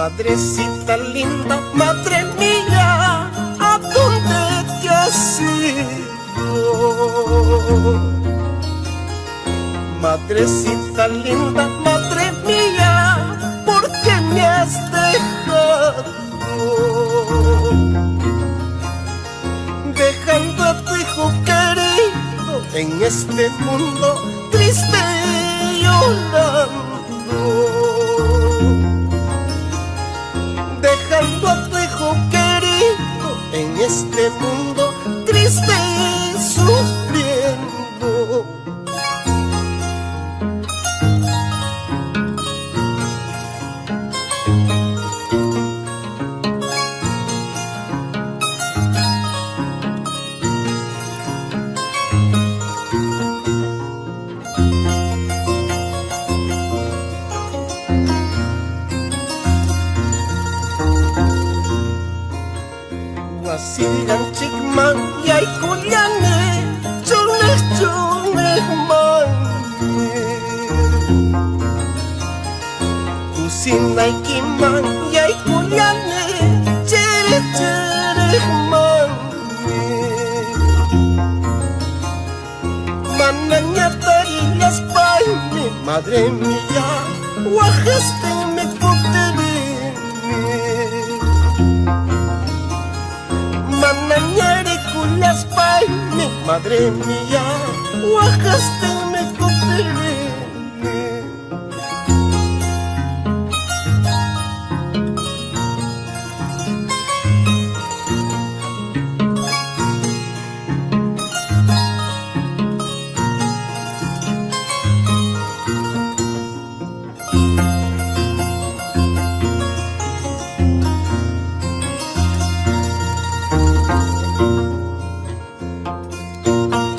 Madrecita linda, madre mía, ¿a dónde te has ido? Madrecita linda, madre mía, ¿por qué me has dejado? Dejando a tu hijo querido en este mundo triste y llorando. Dejando a tu hijo querido en este mundo triste y sufriendo. Wasigan chikman yay kullane chunek chunek mani Kusinay kiman yay kullane chere chere mani Mananya tarilas paime madre mía wajaste me kuterini Mananyari kulas paime madre mía wajaste me kuterini.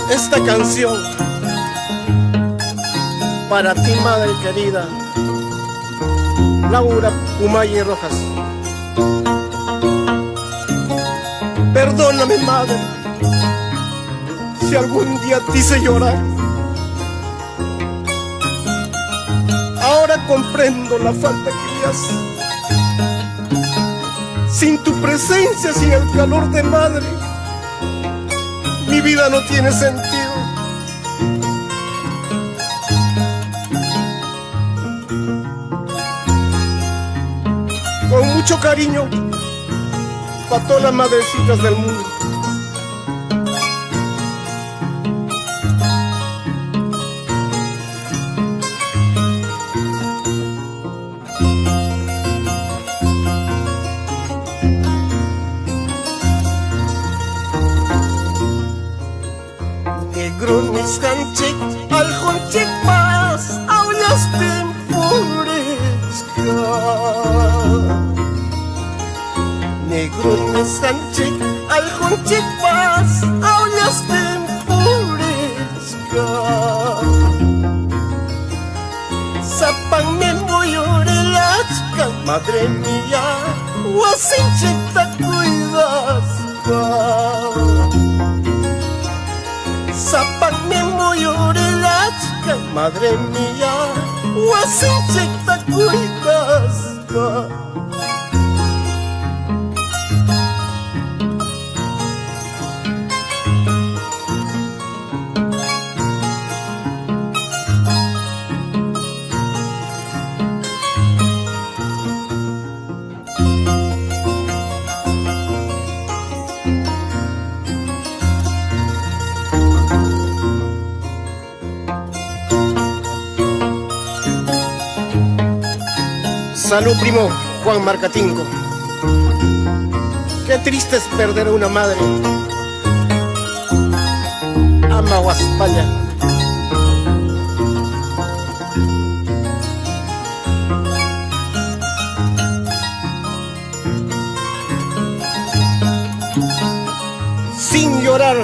Esta canción para ti, madre querida, Laura Pumayi Rojas. Perdóname, madre, si algún día te hice llorar. Ahora comprendo la falta que me haces. Sin tu presencia, sin el calor de madre, mi vida no tiene sentido. Con mucho cariño para todas las madrecitas del mundo. Grunis hanchik al honchik mas aulas tempuresca. Negrunis hanchik al honchik mas aulas tempuresca. Sapang memoyorelachkan madre mía wasinchik ta cuidasca. Sapang memoyorelachkan madre mía wasinchik ta cuidasca. Salud, primo Juan Marcatinco. Qué triste es perder a una madre. Ama Guaspalla. Sin llorar,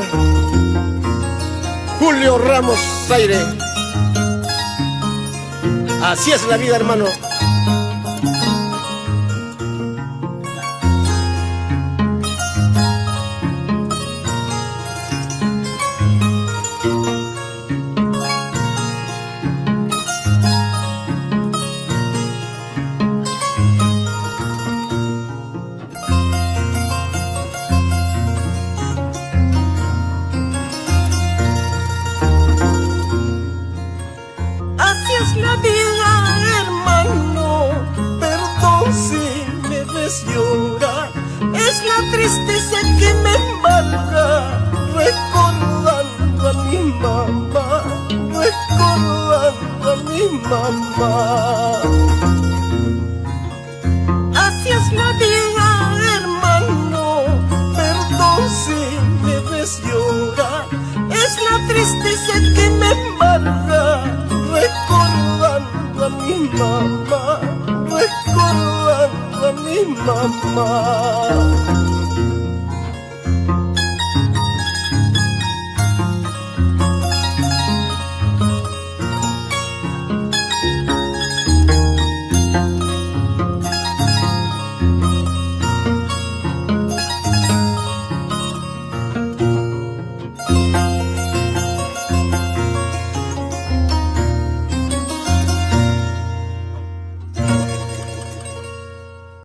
Julio Ramos Zaire. Así es la vida, hermano. tristeza que me embarga, recordando a mi mamá, recordando a mi mamá. Así es la vida, hermano, perdón si me ves llorar. Es la tristeza que me embarga, recordando a mi mamá, recordando a mi mamá.